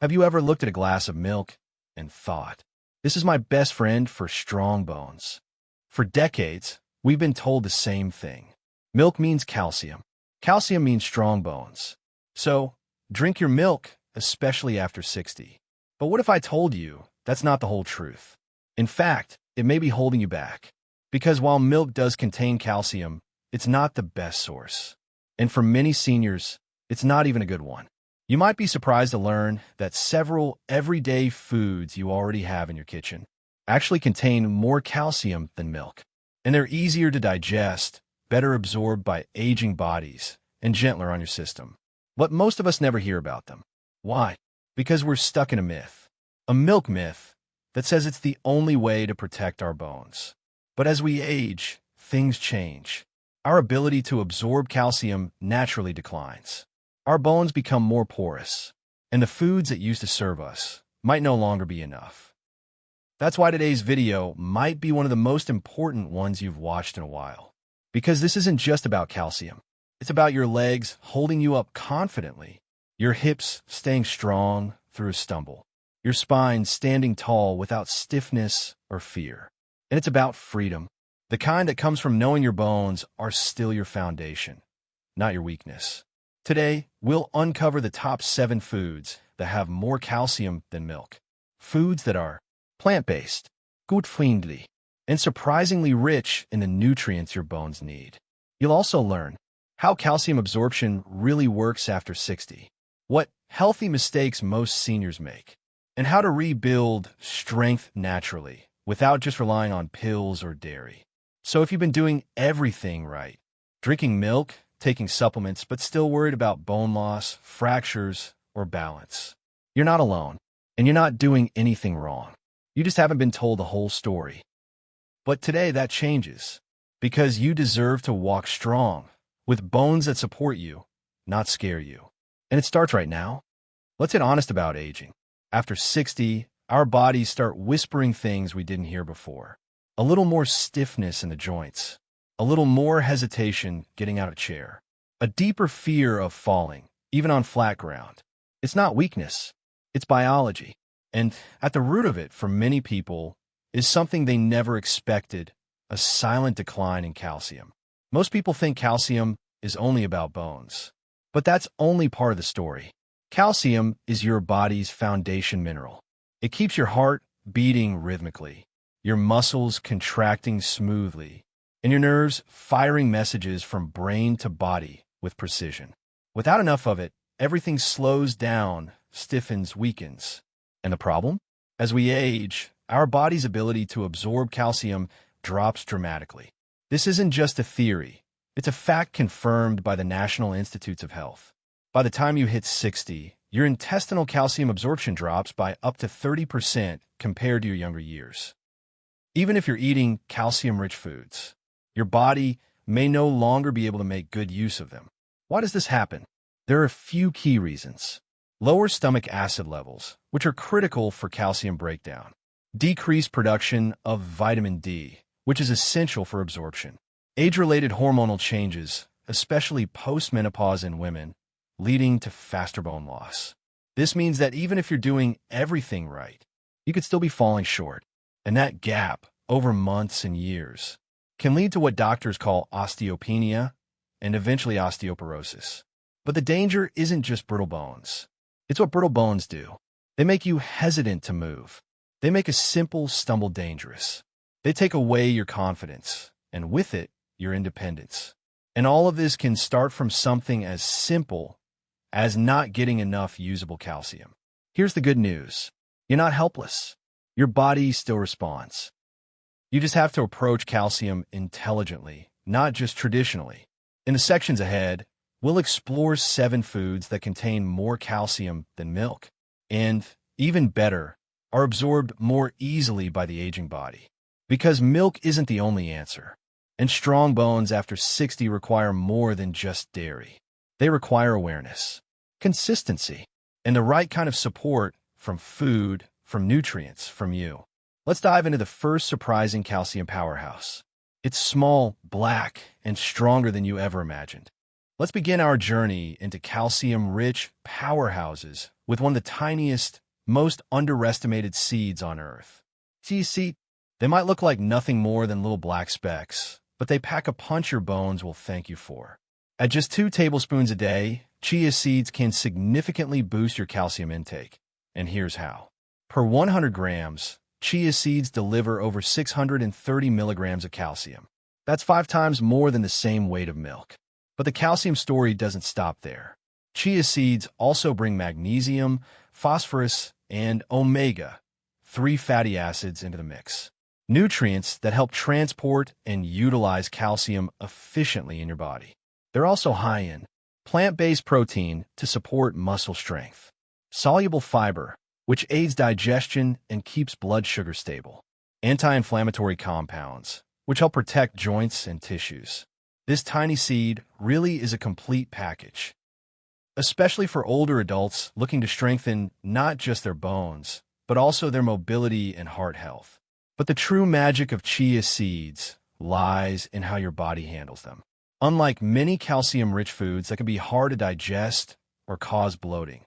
Have you ever looked at a glass of milk and thought, this is my best friend for strong bones? For decades, we've been told the same thing. Milk means calcium. Calcium means strong bones. So, drink your milk, especially after 60. But what if I told you that's not the whole truth? In fact, it may be holding you back. Because while milk does contain calcium, it's not the best source. And for many seniors, it's not even a good one. You might be surprised to learn that several everyday foods you already have in your kitchen actually contain more calcium than milk. And they're easier to digest, better absorbed by aging bodies, and gentler on your system. But most of us never hear about them. Why? Because we're stuck in a myth. A milk myth that says it's the only way to protect our bones. But as we age, things change. Our ability to absorb calcium naturally declines. Our bones become more porous, and the foods that used to serve us might no longer be enough. That's why today's video might be one of the most important ones you've watched in a while. Because this isn't just about calcium. It's about your legs holding you up confidently, your hips staying strong through a stumble, your spine standing tall without stiffness or fear. And it's about freedom, the kind that comes from knowing your bones are still your foundation, not your weakness. Today, we'll uncover the top 7 foods that have more calcium than milk. Foods that are plant-based, gut-friendly, and surprisingly rich in the nutrients your bones need. You'll also learn how calcium absorption really works after 60, what healthy mistakes most seniors make, and how to rebuild strength naturally without just relying on pills or dairy. So if you've been doing everything right, drinking milk, taking supplements, but still worried about bone loss, fractures, or balance, you're not alone, and you're not doing anything wrong. You just haven't been told the whole story. But today that changes, because you deserve to walk strong, with bones that support you, not scare you. And it starts right now. Let's get honest about aging. After 60, our bodies start whispering things we didn't hear before. A little more stiffness in the joints, a little more hesitation getting out of chair, a deeper fear of falling, even on flat ground. It's not weakness, it's biology. And at the root of it, for many people, is something they never expected, a silent decline in calcium. Most people think calcium is only about bones, but that's only part of the story. Calcium is your body's foundation mineral. It keeps your heart beating rhythmically, your muscles contracting smoothly, and your nerves firing messages from brain to body with precision. Without enough of it, everything slows down, stiffens, weakens. And the problem? As we age, our body's ability to absorb calcium drops dramatically. This isn't just a theory. It's a fact confirmed by the National Institutes of Health. By the time you hit 60, your intestinal calcium absorption drops by up to 30% compared to your younger years. Even if you're eating calcium-rich foods, your body may no longer be able to make good use of them. Why does this happen? There are a few key reasons. Lower stomach acid levels, which are critical for calcium breakdown. Decreased production of vitamin D, which is essential for absorption. Age-related hormonal changes, especially post-menopause in women, leading to faster bone loss. This means that even if you're doing everything right, you could still be falling short. And that gap, over months and years, can lead to what doctors call osteopenia and eventually osteoporosis. But the danger isn't just brittle bones. It's what brittle bones do. They make you hesitant to move. They make a simple stumble dangerous. They take away your confidence, and with it, your independence. And all of this can start from something as simple as not getting enough usable calcium. Here's the good news. You're not helpless. Your body still responds. You just have to approach calcium intelligently, not just traditionally. In the sections ahead, we'll explore 7 foods that contain more calcium than milk, and, even better, are absorbed more easily by the aging body. Because milk isn't the only answer, and strong bones after 60 require more than just dairy. They require awareness, consistency, and the right kind of support from food, from nutrients, from you. Let's dive into the first surprising calcium powerhouse. It's small, black, and stronger than you ever imagined. Let's begin our journey into calcium-rich powerhouses with one of the tiniest, most underestimated seeds on Earth. Chia seed. They might look like nothing more than little black specks, but they pack a punch your bones will thank you for. At just 2 tablespoons a day, chia seeds can significantly boost your calcium intake. And here's how. Per 100 grams, chia seeds deliver over 630 milligrams of calcium. That's 5 times more than the same weight of milk. But the calcium story doesn't stop there. Chia seeds also bring magnesium, phosphorus, and omega-3 fatty acids into the mix. Nutrients that help transport and utilize calcium efficiently in your body. They're also high in plant-based protein to support muscle strength, soluble fiber, which aids digestion and keeps blood sugar stable, anti-inflammatory compounds, which help protect joints and tissues. This tiny seed really is a complete package, especially for older adults looking to strengthen not just their bones, but also their mobility and heart health. But the true magic of chia seeds lies in how your body handles them. Unlike many calcium-rich foods that can be hard to digest or cause bloating,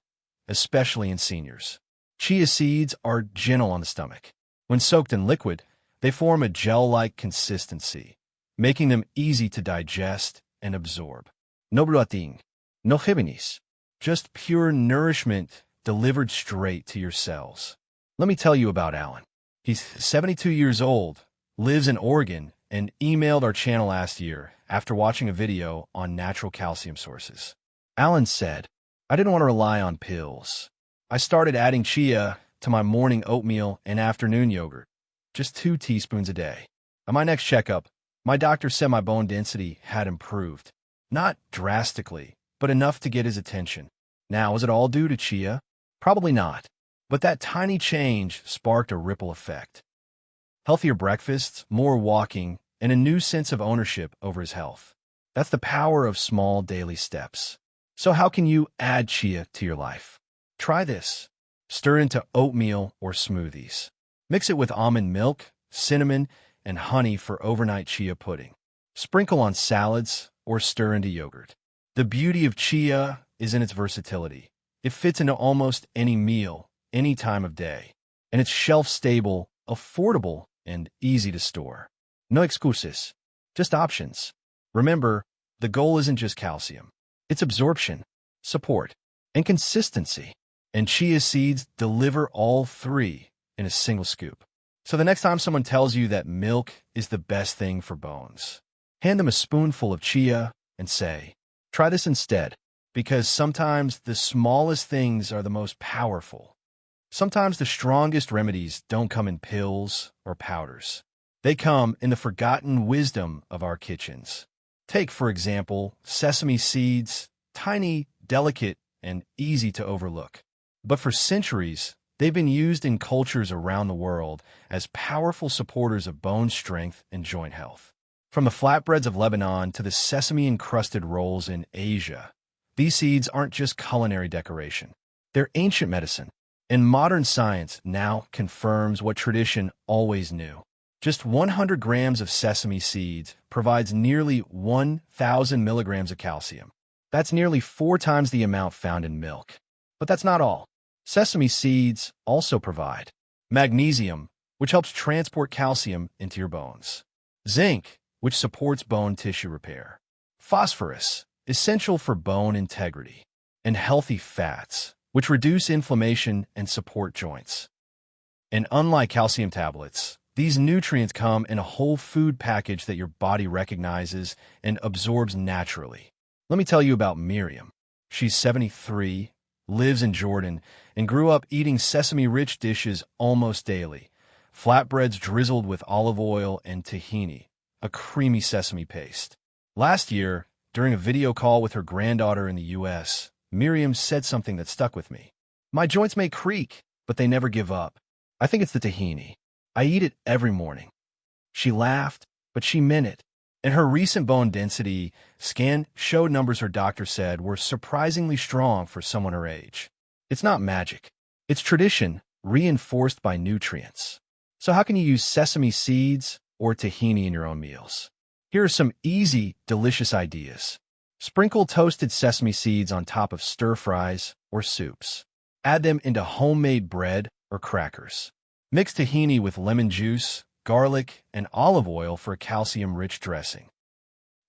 especially in seniors, chia seeds are gentle on the stomach. When soaked in liquid, they form a gel-like consistency, making them easy to digest and absorb. No bloating, no hibbinis, just pure nourishment delivered straight to your cells. Let me tell you about Alan. He's 72 years old, lives in Oregon, and emailed our channel last year after watching a video on natural calcium sources. Alan said, "I didn't want to rely on pills. I started adding chia to my morning oatmeal and afternoon yogurt, just 2 teaspoons a day. At my next checkup, my doctor said my bone density had improved. Not drastically, but enough to get his attention. Now, was it all due to chia? Probably not. But that tiny change sparked a ripple effect. Healthier breakfasts, more walking, and a new sense of ownership over his health. That's the power of small daily steps. So how can you add chia to your life? Try this. Stir into oatmeal or smoothies. Mix it with almond milk, cinnamon, and honey for overnight chia pudding. Sprinkle on salads or stir into yogurt. The beauty of chia is in its versatility. It fits into almost any meal, any time of day. And it's shelf-stable, affordable, and easy to store. No excuses, just options. Remember, the goal isn't just calcium. It's absorption, support, and consistency. And chia seeds deliver all 3 in a single scoop. So the next time someone tells you that milk is the best thing for bones, hand them a spoonful of chia and say, try this instead, because sometimes the smallest things are the most powerful. Sometimes the strongest remedies don't come in pills or powders. They come in the forgotten wisdom of our kitchens. Take, for example, sesame seeds, tiny, delicate, and easy to overlook. But for centuries, they've been used in cultures around the world as powerful supporters of bone strength and joint health. From the flatbreads of Lebanon to the sesame-encrusted rolls in Asia, these seeds aren't just culinary decoration. They're ancient medicine. And modern science now confirms what tradition always knew. Just 100 grams of sesame seeds provides nearly 1,000 milligrams of calcium. That's nearly 4 times the amount found in milk. But that's not all. Sesame seeds also provide magnesium, which helps transport calcium into your bones, zinc, which supports bone tissue repair, phosphorus, essential for bone integrity, and healthy fats, which reduce inflammation and support joints. And unlike calcium tablets, these nutrients come in a whole food package that your body recognizes and absorbs naturally. Let me tell you about Miriam. She's 73, lives in Jordan, and grew up eating sesame-rich dishes almost daily. Flatbreads drizzled with olive oil and tahini, a creamy sesame paste. Last year, during a video call with her granddaughter in the U.S., Miriam said something that stuck with me. My joints may creak, but they never give up. I think it's the tahini. I eat it every morning. She laughed, but she meant it. And her recent bone density scan showed numbers her doctor said were surprisingly strong for someone her age. It's not magic. It's tradition reinforced by nutrients. So how can you use sesame seeds or tahini in your own meals? Here are some easy, delicious ideas. Sprinkle toasted sesame seeds on top of stir-fries or soups. Add them into homemade bread or crackers. Mix tahini with lemon juice, garlic, and olive oil for a calcium-rich dressing.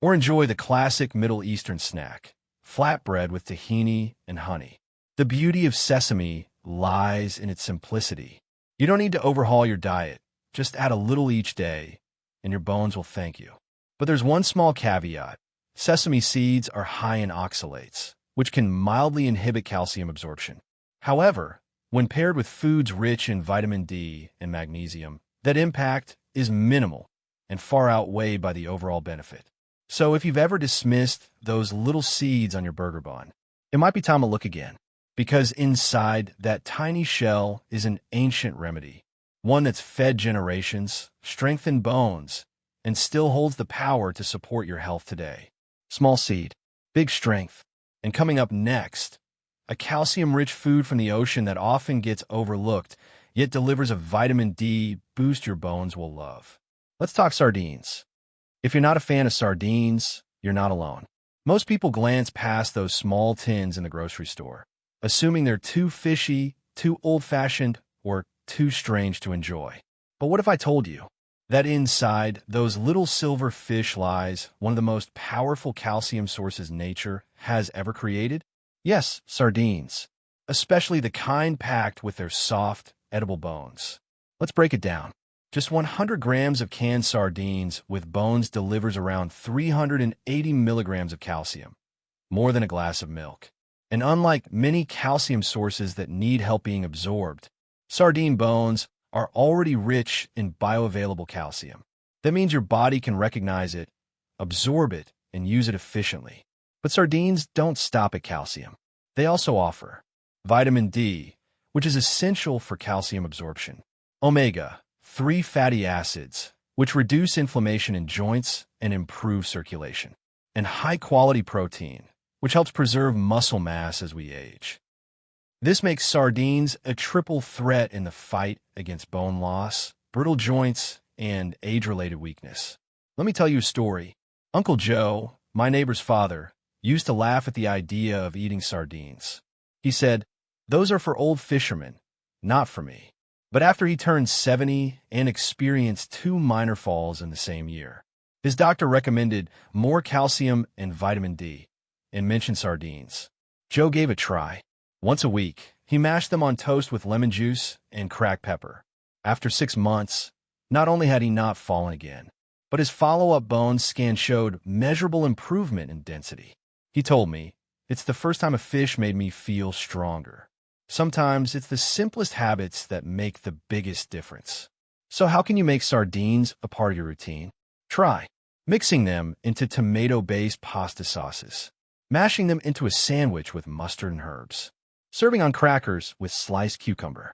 Or enjoy the classic Middle Eastern snack, flatbread with tahini and honey. The beauty of sesame lies in its simplicity. You don't need to overhaul your diet. Just add a little each day, and your bones will thank you. But there's one small caveat. Sesame seeds are high in oxalates, which can mildly inhibit calcium absorption. However, when paired with foods rich in vitamin D and magnesium, that impact is minimal and far outweighed by the overall benefit. So if you've ever dismissed those little seeds on your burger bun, it might be time to look again, because inside that tiny shell is an ancient remedy, one that's fed generations, strengthened bones, and still holds the power to support your health today. Small seed, big strength. And coming up next, a calcium-rich food from the ocean that often gets overlooked, yet delivers a vitamin D boost your bones will love. Let's talk sardines. If you're not a fan of sardines, you're not alone. Most people glance past those small tins in the grocery store, assuming they're too fishy, too old-fashioned, or too strange to enjoy. But what if I told you that inside those little silver fish lies one of the most powerful calcium sources nature has ever created? Yes, sardines, especially the kind packed with their soft, edible bones. Let's break it down. Just 100 grams of canned sardines with bones delivers around 380 milligrams of calcium, more than a glass of milk. And unlike many calcium sources that need help being absorbed, sardine bones are already rich in bioavailable calcium. That means your body can recognize it, absorb it, and use it efficiently. But sardines don't stop at calcium. They also offer vitamin D, which is essential for calcium absorption, omega-3 fatty acids, which reduce inflammation in joints and improve circulation, and high-quality protein, which helps preserve muscle mass as we age. This makes sardines a triple threat in the fight against bone loss, brittle joints, and age-related weakness. Let me tell you a story. Uncle Joe, my neighbor's father, used to laugh at the idea of eating sardines. He said, "Those are for old fishermen, not for me." But after he turned 70 and experienced 2 minor falls in the same year, his doctor recommended more calcium and vitamin D and mentioned sardines. Joe gave it a try. Once a week, he mashed them on toast with lemon juice and cracked pepper. After 6 months, not only had he not fallen again, but his follow-up bone scan showed measurable improvement in density. He told me, "It's the first time a fish made me feel stronger." Sometimes it's the simplest habits that make the biggest difference. So how can you make sardines a part of your routine? Try mixing them into tomato-based pasta sauces, mashing them into a sandwich with mustard and herbs, serving on crackers with sliced cucumber,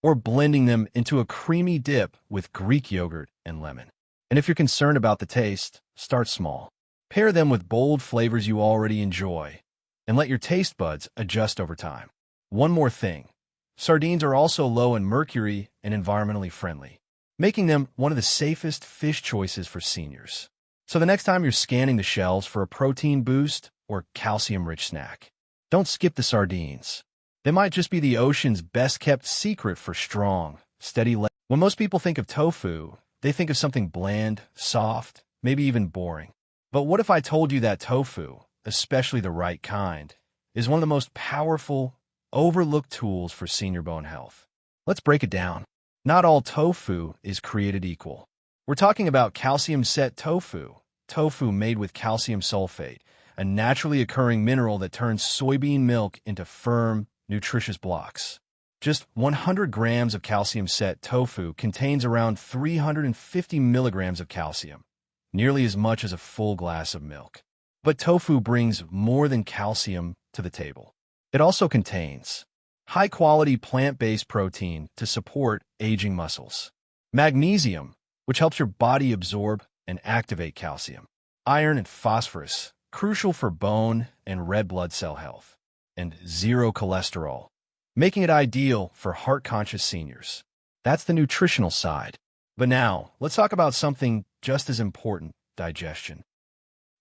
or blending them into a creamy dip with Greek yogurt and lemon. And if you're concerned about the taste, start small. Pair them with bold flavors you already enjoy, and let your taste buds adjust over time. One more thing. Sardines are also low in mercury and environmentally friendly, making them one of the safest fish choices for seniors. So the next time you're scanning the shelves for a protein boost or calcium-rich snack, don't skip the sardines. They might just be the ocean's best-kept secret for strong, steady legs. When most people think of tofu, they think of something bland, soft, maybe even boring. But what if I told you that tofu, especially the right kind, is one of the most powerful, overlooked tools for senior bone health? Let's break it down. Not all tofu is created equal. We're talking about calcium-set tofu, tofu made with calcium sulfate, a naturally occurring mineral that turns soybean milk into firm, nutritious blocks. Just 100 grams of calcium-set tofu contains around 350 milligrams of calcium, nearly as much as a full glass of milk. But tofu brings more than calcium to the table. It also contains high-quality plant-based protein to support aging muscles, magnesium, which helps your body absorb and activate calcium, iron and phosphorus, crucial for bone and red blood cell health, and zero cholesterol, making it ideal for heart-conscious seniors. That's the nutritional side. But now, let's talk about something just as important, digestion.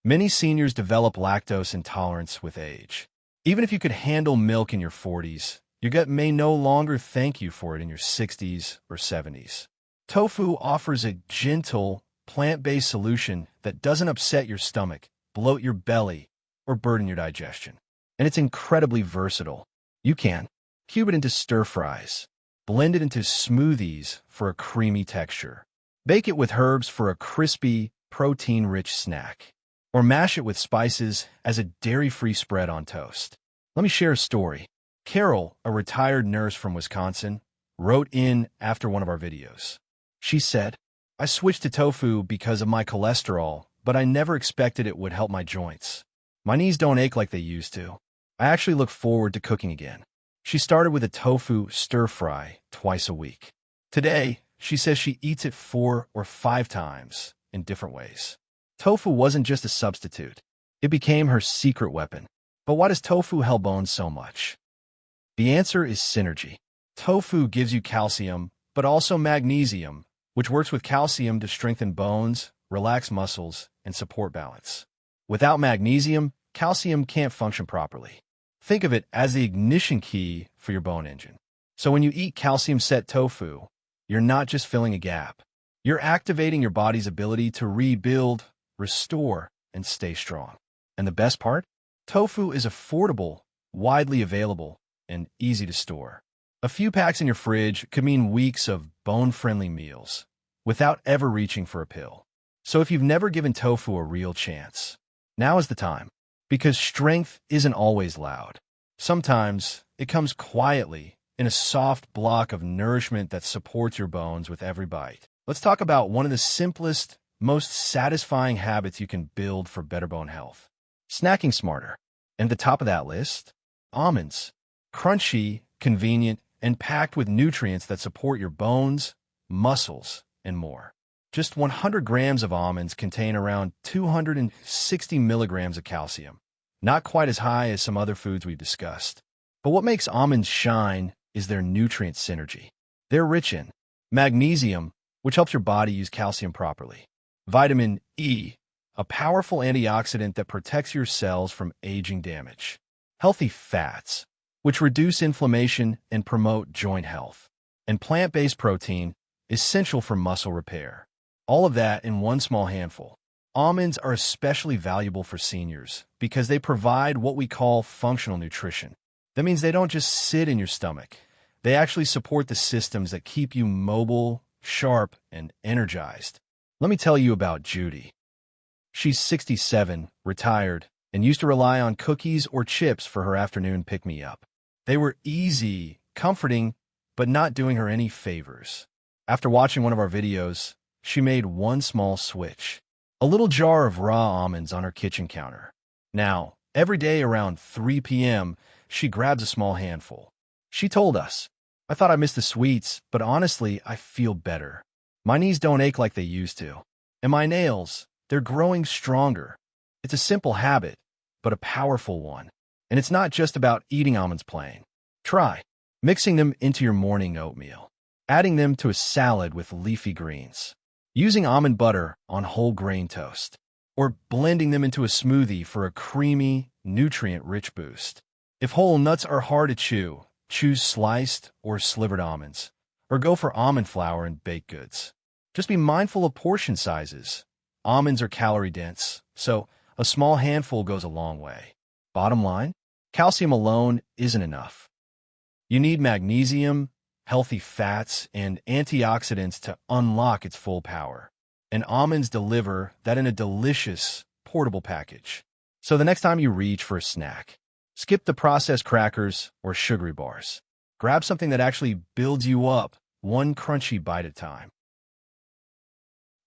Many seniors develop lactose intolerance with age. Even if you could handle milk in your 40s, your gut may no longer thank you for it in your 60s or 70s. Tofu offers a gentle, plant-based solution that doesn't upset your stomach, bloat your belly, or burden your digestion. And it's incredibly versatile. You can cube it into stir-fries, blend it into smoothies for a creamy texture, bake it with herbs for a crispy, protein-rich snack, or mash it with spices as a dairy-free spread on toast. Let me share a story. Carol, a retired nurse from Wisconsin, wrote in after one of our videos. She said, "I switched to tofu because of my cholesterol, but I never expected it would help my joints. My knees don't ache like they used to. I actually look forward to cooking again." She started with a tofu stir-fry twice a week. Today, she says she eats it 4 or 5 times in different ways. Tofu wasn't just a substitute. It became her secret weapon. But why does tofu help bones so much? The answer is synergy. Tofu gives you calcium, but also magnesium, which works with calcium to strengthen bones, relax muscles, and support balance. Without magnesium, calcium can't function properly. Think of it as the ignition key for your bone engine. So when you eat calcium-set tofu, you're not just filling a gap. You're activating your body's ability to rebuild, restore, and stay strong. And the best part? Tofu is affordable, widely available, and easy to store. A few packs in your fridge could mean weeks of bone-friendly meals without ever reaching for a pill. So if you've never given tofu a real chance, now is the time. Because strength isn't always loud. Sometimes it comes quietly in a soft block of nourishment that supports your bones with every bite. Let's talk about one of the simplest, most satisfying habits you can build for better bone health. Snacking smarter. And at the top of that list, almonds. Crunchy, convenient, and packed with nutrients that support your bones, muscles, and more. Just 100 grams of almonds contain around 260 milligrams of calcium. Not quite as high as some other foods we've discussed. But what makes almonds shine is their nutrient synergy. They're rich in magnesium, which helps your body use calcium properly. Vitamin E, a powerful antioxidant that protects your cells from aging damage. Healthy fats, which reduce inflammation and promote joint health. And plant-based protein, essential for muscle repair. All of that in one small handful. Almonds are especially valuable for seniors because they provide what we call functional nutrition. That means they don't just sit in your stomach. They actually support the systems that keep you mobile, sharp, and energized. Let me tell you about Judy. She's 67, retired, and used to rely on cookies or chips for her afternoon pick-me-up. They were easy, comforting, but not doing her any favors. After watching one of our videos, she made one small switch. A little jar of raw almonds on her kitchen counter. Now, every day around 3 p.m., she grabs a small handful. She told us, "I thought I missed the sweets, but honestly, I feel better. My knees don't ache like they used to. And my nails, they're growing stronger." It's a simple habit, but a powerful one. And it's not just about eating almonds plain. Try mixing them into your morning oatmeal, adding them to a salad with leafy greens, using almond butter on whole grain toast, or blending them into a smoothie for a creamy, nutrient-rich boost. If whole nuts are hard to chew, choose sliced or slivered almonds, or go for almond flour and baked goods. Just be mindful of portion sizes. Almonds are calorie-dense, so a small handful goes a long way. Bottom line, calcium alone isn't enough. You need magnesium, healthy fats, and antioxidants to unlock its full power. And almonds deliver that in a delicious, portable package. So the next time you reach for a snack, skip the processed crackers or sugary bars. Grab something that actually builds you up, one crunchy bite at a time.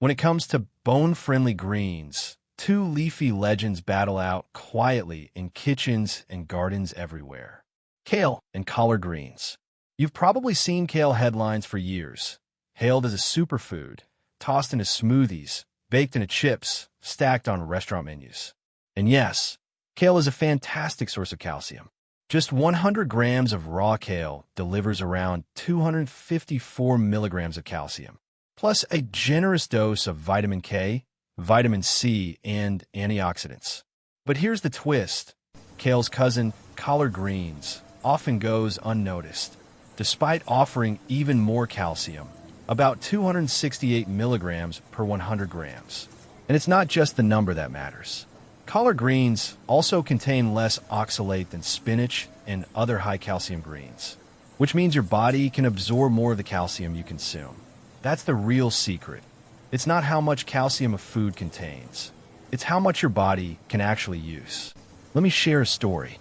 When it comes to bone-friendly greens, two leafy legends battle out quietly in kitchens and gardens everywhere. Kale and collard greens. You've probably seen kale headlines for years. Hailed as a superfood, tossed into smoothies, baked into chips, stacked on restaurant menus. And yes, kale is a fantastic source of calcium. Just 100 grams of raw kale delivers around 254 milligrams of calcium, plus a generous dose of vitamin K, vitamin C, and antioxidants. But here's the twist. Kale's cousin, collard greens, often goes unnoticed, despite offering even more calcium, about 268 milligrams per 100 grams. And it's not just the number that matters. Collard greens also contain less oxalate than spinach and other high-calcium greens, which means your body can absorb more of the calcium you consume. That's the real secret. It's not how much calcium a food contains. It's how much your body can actually use. Let me share a story.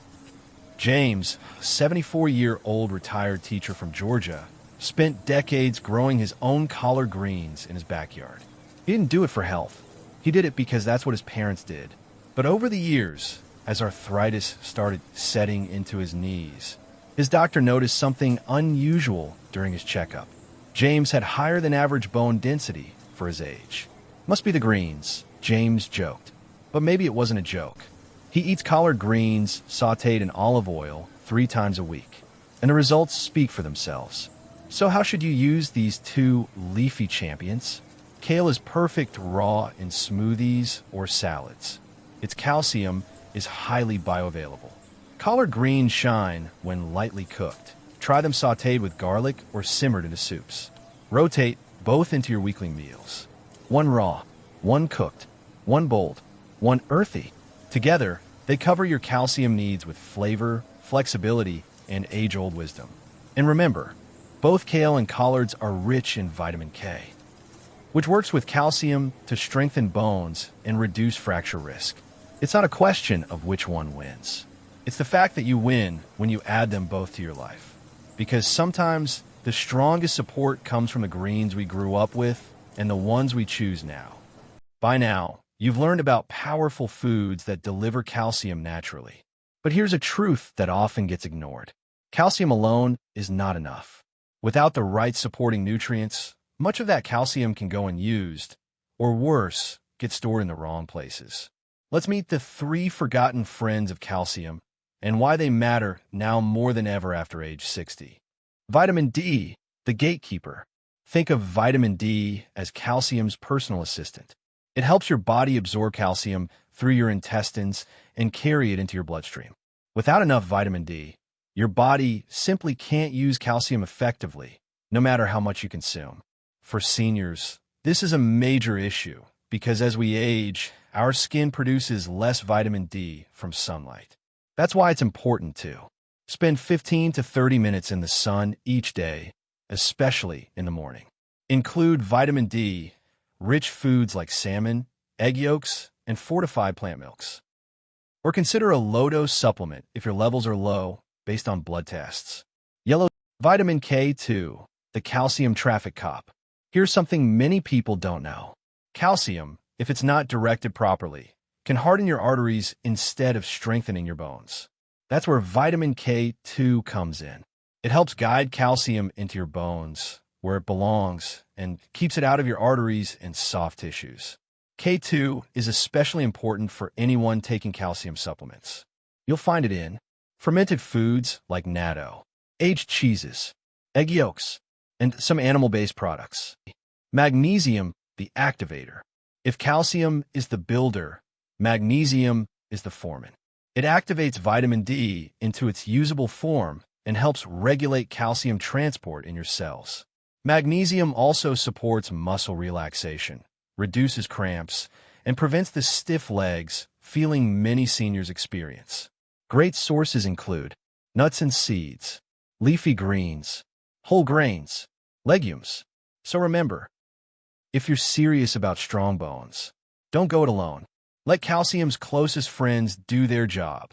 James, a 74-year-old retired teacher from Georgia, spent decades growing his own collard greens in his backyard. He didn't do it for health. He did it because that's what his parents did. But over the years, as arthritis started setting into his knees, his doctor noticed something unusual during his checkup. James had higher than average bone density for his age. Must be the greens, James joked. But maybe it wasn't a joke. He eats collard greens sautéed in olive oil 3 times a week, and the results speak for themselves. So how should you use these two leafy champions? Kale is perfect raw in smoothies or salads. Its calcium is highly bioavailable. Collard greens shine when lightly cooked. Try them sautéed with garlic or simmered into soups. Rotate both into your weekly meals. 1 raw, 1 cooked, 1 bold, 1 earthy. Together, they cover your calcium needs with flavor, flexibility, and age-old wisdom. And remember, both kale and collards are rich in vitamin K, which works with calcium to strengthen bones and reduce fracture risk. It's not a question of which one wins. It's the fact that you win when you add them both to your life. Because sometimes the strongest support comes from the greens we grew up with and the ones we choose now. By now, you've learned about powerful foods that deliver calcium naturally. But here's a truth that often gets ignored. Calcium alone is not enough. Without the right supporting nutrients, much of that calcium can go unused, or worse, get stored in the wrong places. Let's meet the 3 forgotten friends of calcium and why they matter now more than ever after age 60. Vitamin D, the gatekeeper. Think of vitamin D as calcium's personal assistant. It helps your body absorb calcium through your intestines and carry it into your bloodstream. Without enough vitamin D, your body simply can't use calcium effectively, no matter how much you consume. For seniors, this is a major issue because as we age, our skin produces less vitamin D from sunlight. That's why it's important to spend 15 to 30 minutes in the sun each day, especially in the morning. Include vitamin D, rich foods like salmon, egg yolks, and fortified plant milks. Or consider a low-dose supplement if your levels are low based on blood tests. Yellow vitamin K2, the calcium traffic cop. Here's something many people don't know. Calcium, if it's not directed properly, can harden your arteries instead of strengthening your bones. That's where vitamin K2 comes in. It helps guide calcium into your bones, where it belongs, and keeps it out of your arteries and soft tissues. K2 is especially important for anyone taking calcium supplements. You'll find it in fermented foods like natto, aged cheeses, egg yolks, and some animal-based products. Magnesium, the activator. If calcium is the builder, magnesium is the foreman. It activates vitamin D into its usable form and helps regulate calcium transport in your cells. Magnesium also supports muscle relaxation, reduces cramps, and prevents the stiff legs feeling many seniors experience. Great sources include nuts and seeds, leafy greens, whole grains, legumes. So remember, if you're serious about strong bones, don't go it alone. Let calcium's closest friends do their job,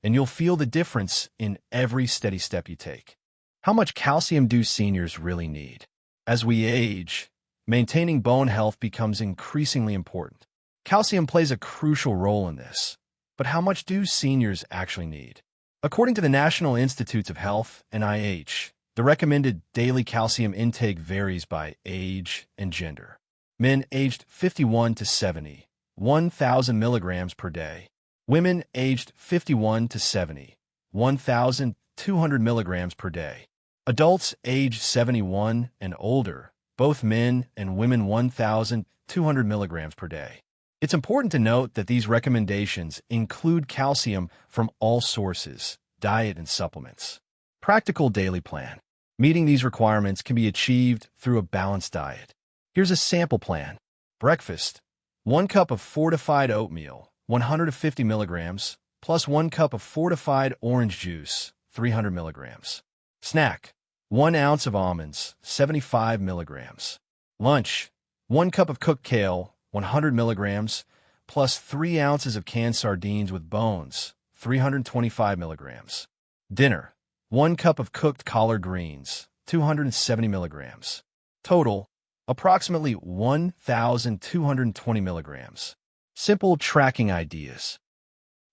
and you'll feel the difference in every steady step you take. How much calcium do seniors really need? As we age, maintaining bone health becomes increasingly important. Calcium plays a crucial role in this, but how much do seniors actually need? According to the National Institutes of Health, NIH, the recommended daily calcium intake varies by age and gender. Men aged 51 to 70, 1,000 milligrams per day. Women aged 51 to 70, 1,200 milligrams per day. Adults aged 71 and older, both men and women 1,200 milligrams per day. It's important to note that these recommendations include calcium from all sources, diet and supplements. Practical daily plan. Meeting these requirements can be achieved through a balanced diet. Here's a sample plan. Breakfast: 1 cup of fortified oatmeal, 150 milligrams, plus 1 cup of fortified orange juice, 300 milligrams. Snack: 1 ounce of almonds, 75 milligrams. Lunch: 1 cup of cooked kale, 100 milligrams, plus 3 ounces of canned sardines with bones, 325 milligrams. Dinner: 1 cup of cooked collard greens, 270 milligrams. Total: approximately 1,220 milligrams. Simple tracking ideas.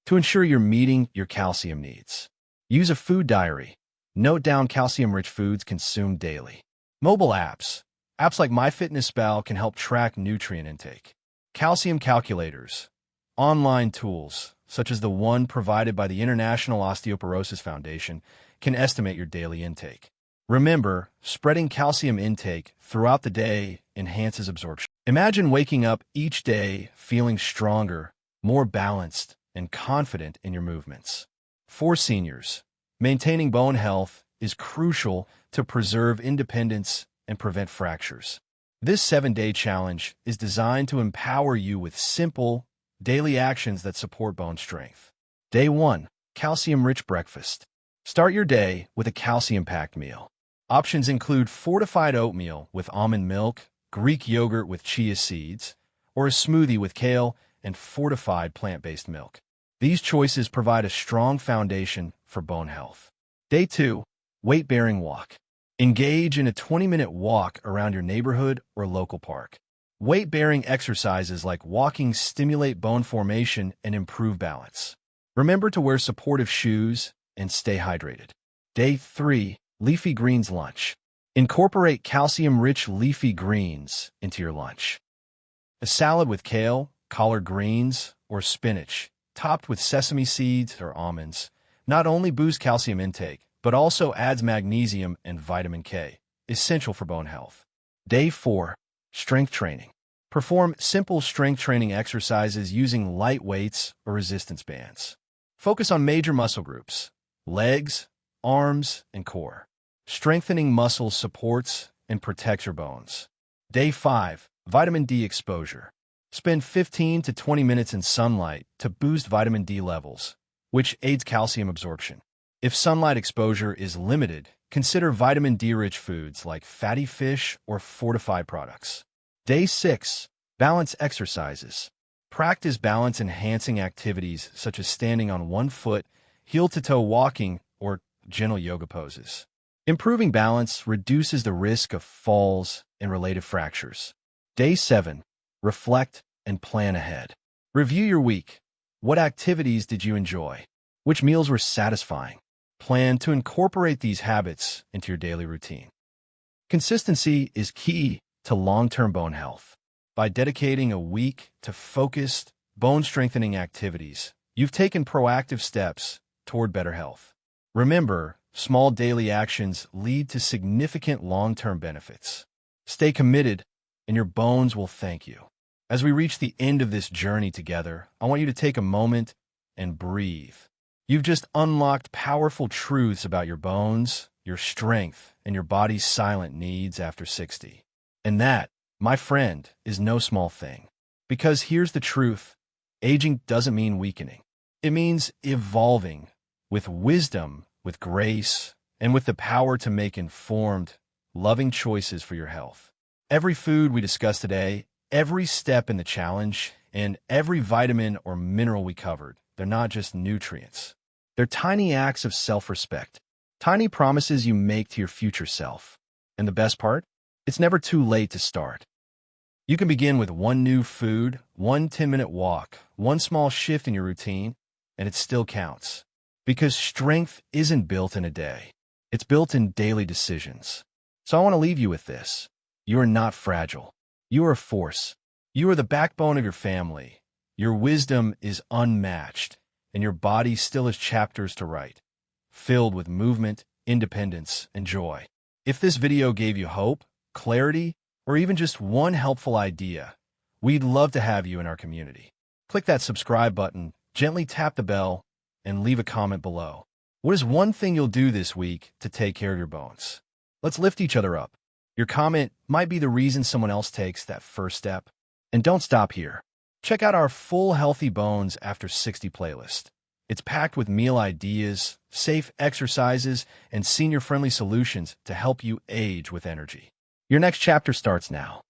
To ensure you're meeting your calcium needs, use a food diary. Note down calcium-rich foods consumed daily. Mobile apps. Apps like MyFitnessPal can help track nutrient intake. Calcium calculators. Online tools, such as the one provided by the International Osteoporosis Foundation, can estimate your daily intake. Remember, spreading calcium intake throughout the day enhances absorption. Imagine waking up each day feeling stronger, more balanced, and confident in your movements. For seniors, maintaining bone health is crucial to preserve independence and prevent fractures. This 7-day challenge is designed to empower you with simple, daily actions that support bone strength. Day 1. Calcium-rich breakfast. Start your day with a calcium-packed meal. Options include fortified oatmeal with almond milk, Greek yogurt with chia seeds, or a smoothie with kale and fortified plant-based milk. These choices provide a strong foundation for bone health. Day 2. Weight-bearing walk. Engage in a 20-minute walk around your neighborhood or local park. Weight-bearing exercises like walking stimulate bone formation and improve balance. Remember to wear supportive shoes and stay hydrated. Day 3. Leafy greens lunch. Incorporate calcium-rich leafy greens into your lunch. A salad with kale, collard greens, or spinach, topped with sesame seeds or almonds, not only boosts calcium intake, but also adds magnesium and vitamin K, essential for bone health. Day 4. Strength training. Perform simple strength training exercises using light weights or resistance bands. Focus on major muscle groups: legs, arms, and core. Strengthening muscles supports and protects your bones. Day 5. Vitamin D exposure. Spend 15 to 20 minutes in sunlight to boost vitamin D levels, which aids calcium absorption. If sunlight exposure is limited, consider vitamin D-rich foods like fatty fish or fortified products. Day 6. Balance exercises. Practice balance-enhancing activities such as standing on one foot, heel-to-toe walking, or gentle yoga poses. Improving balance reduces the risk of falls and related fractures. Day 7. Reflect and plan ahead. Review your week. What activities did you enjoy? Which meals were satisfying? Plan to incorporate these habits into your daily routine. Consistency is key to long-term bone health. By dedicating a week to focused, bone-strengthening activities, you've taken proactive steps toward better health. Remember, small daily actions lead to significant long-term benefits. Stay committed, and your bones will thank you. As we reach the end of this journey together, I want you to take a moment and breathe. You've just unlocked powerful truths about your bones, your strength, and your body's silent needs after 60. And that, my friend, is no small thing. Because here's the truth: aging doesn't mean weakening. It means evolving with wisdom, with grace, and with the power to make informed, loving choices for your health. Every food we discussed today, every step in the challenge, and every vitamin or mineral we covered, they're not just nutrients. They're tiny acts of self-respect, tiny promises you make to your future self. And the best part? It's never too late to start. You can begin with one new food, one 10-minute walk, one small shift in your routine, and it still counts. Because strength isn't built in a day. It's built in daily decisions. So I want to leave you with this. You are not fragile. You are a force. You are the backbone of your family. Your wisdom is unmatched, and your body still has chapters to write, filled with movement, independence, and joy. If this video gave you hope, clarity, or even just one helpful idea, We'd love to have you in our community. Click that subscribe button, gently tap the bell, and leave a comment below. What is one thing you'll do this week to take care of your bones? Let's lift each other up. Your comment might be the reason someone else takes that first step. And don't stop here. Check out our full Healthy Bones After 60 playlist. It's packed with meal ideas, safe exercises, and senior-friendly solutions to help you age with energy. Your next chapter starts now.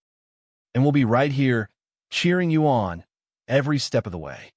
And we'll be right here, cheering you on every step of the way.